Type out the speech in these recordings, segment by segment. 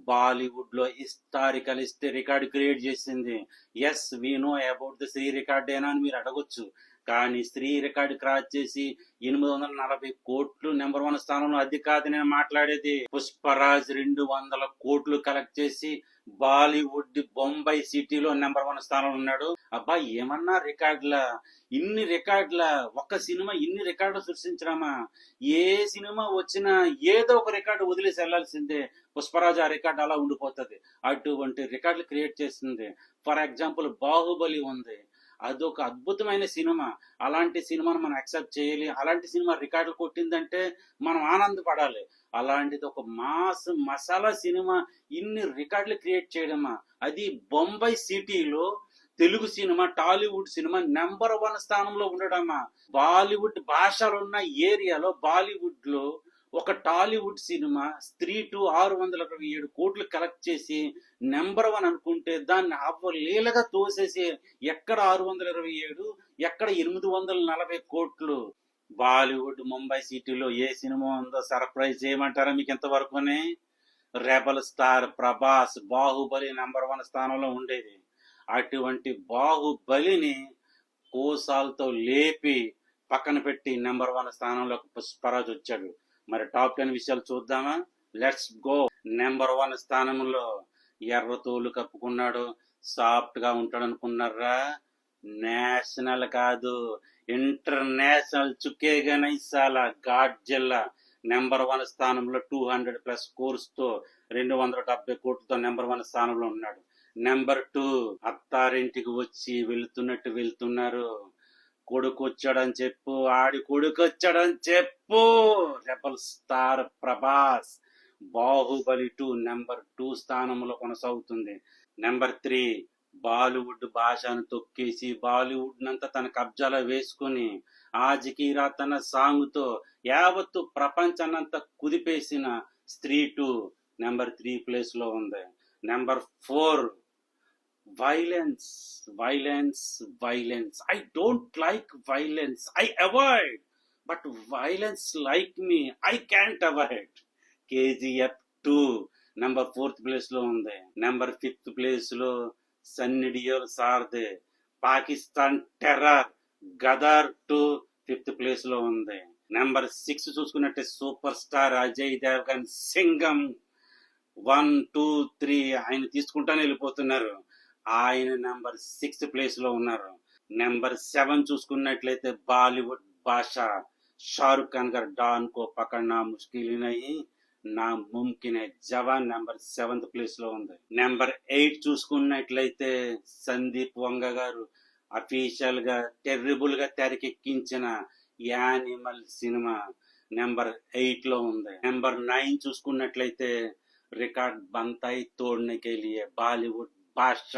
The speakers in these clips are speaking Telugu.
బాలీవుడ్ లో హిస్టారికల్ రికార్డ్ క్రియేట్ చేసింది. As we know about the Shri record ఏనా అని మీరు అడగొచ్చు. కానీ స్త్రీ రికార్డు క్రాస్ చేసి 840 కోట్లు నెంబర్ 1 స్థానంలో. అది కాదు నేను మాట్లాడేది. పుష్పరాజ్ 200 కోట్లు కలెక్ట్ చేసి బాలీవుడ్ బొంబాయి సిటీలో నెంబర్ 1 స్థానంలో ఉన్నాడు. అబ్బా ఏమన్నా రికార్డుల, ఇన్ని రికార్డుల, ఒక్క సినిమా ఇన్ని రికార్డులు సృష్టించడమా? ఏ సినిమా వచ్చినా ఏదో ఒక రికార్డు వదిలేసి వెళ్లాల్సిందే. పుష్పరాజ్ ఆ రికార్డు అలా ఉండిపోతుంది. అటువంటి రికార్డులు క్రియేట్ చేసింది. ఫర్ ఎగ్జాంపుల్ బాహుబలి ఉంది, అదొక అద్భుతమైన సినిమా. అలాంటి సినిమాను మనం యాక్సెప్ట్ చేయాలి. అలాంటి సినిమా రికార్డులు కొట్టిందంటే మనం ఆనందపడాలి. అలాంటిది ఒక మాస్ మసాలా సినిమా ఇన్ని రికార్డులు క్రియేట్ చేయడమా? అది బొంబాయి సిటీలో Telugu cinema, Tollywood cinema number 1 స్థానంలో ఉండడమా? బాలీవుడ్ భాషలున్న ఏరియాలో బాలీవుడ్ లో ఒక టాలీవుడ్ సినిమా స్త్రీ టు 627 కోట్లు కలెక్ట్ చేసి నెంబర్ 1 అనుకుంటే దాన్ని అవ్వలీలగా తోసేసి ఎక్కడ 627, ఎక్కడ 840 కోట్లు. బాలీవుడ్ ముంబై సిటీలో ఏ సినిమా ఉందో సర్ప్రైజ్ చేయమంటారా మీకు ఇంతవరకునే? Rebel star Prabhas Baahubali number 1 స్థానంలో ఉండేది. అటువంటి బాహుబలిని కోసాలతో లేపి పక్కన పెట్టి నెంబర్ 1 స్థానంలోకి పుష్పరాజ్ వచ్చాడు. మరి టాప్ 10 విషయాలు చూద్దామా? Let's go. నెంబర్ 1 స్థానంలో ఎర్ర తోలు కప్పుకున్నాడు, సాఫ్ట్ గా ఉంటాడు అనుకున్నారా? నేషనల్ కాదు, ఇంటర్నేషనల్ చుక్కేగా నైసాల గాడ్జిల్లా నెంబర్ 1 స్థానంలో 200+ స్కోర్స్ తో 270 కోట్లతో నెంబర్ 1 స్థానంలో ఉన్నాడు. నెంబర్ 2 అత్తారింటికి వచ్చి వెళ్తున్నారు. కొడుకు వచ్చాడని చెప్పు, ఆడి కొడుకు వచ్చాడని చెప్పు. Rebel star Prabhas Baahubali 2 number 2 స్థానంలో కొనసాగుతుంది. నెంబర్ 3 బాలీవుడ్ భాషను తొక్కేసి బాలీవుడ్ నంతా తన కబ్జాలో వేసుకుని ఆజికీరా తన సాంగ్ తో యావత్తు ప్రపంచాన్నంతా కుదిపేసిన స్త్రీ 2 నెంబర్ 3 ప్లేస్ లో ఉంది. Number 4 violence. I don't like violence, I avoid, but violence like me I can't avoid. KGF 2 number 4th place లో ఉంది. నెంబర్ 5th ప్లేస్ లో సన్నీ డియోల్ సార్దే Pakistan terror Gadar 2 5th place లో ఉంది. నెంబర్ 6 చూసుకున్నట్టే సూపర్ స్టార్ అజయ్ దేవగన్ సింగం 1, 2, 3 ఆయన తీసుకుంటానే వెళ్ళిపోతున్నారు. ఆయన నెంబర్ 6th ప్లేస్ లో ఉన్నారు. నెంబర్ 7 చూసుకున్నట్లయితే బాలీవుడ్ భాష షారుఖ్ ఖాన్ గారు డాన్ కో పకడ్నా ముష్కిల్ నహీ నా ముమ్కిన్ హై జవాన్ నెంబర్ 7th ప్లేస్ లో ఉంది. నెంబర్ 8 చూసుకున్నట్లయితే సందీప్ వంగ గారు అఫీషియల్ గా టెర్రిబుల్ గా తెరకెక్కించిన యానిమల్ సినిమా నెంబర్ 8 లో ఉంది. నెంబర్ 9 చూసుకున్నట్లయితే రికార్డ్ బంతాయి తోడ్నే కే లియే బాలీవుడ్ భాష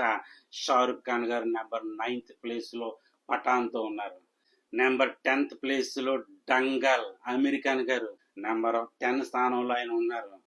షారుఖ్ ఖాన్ గారు నెంబర్ 9th ప్లేస్ లో పఠాన్ తో ఉన్నారు. నెంబర్ 10th ప్లేస్ లో డంగల్ అమెరికన్ గారు నెంబర్ 10 స్థానంలో ఆయన ఉన్నారు.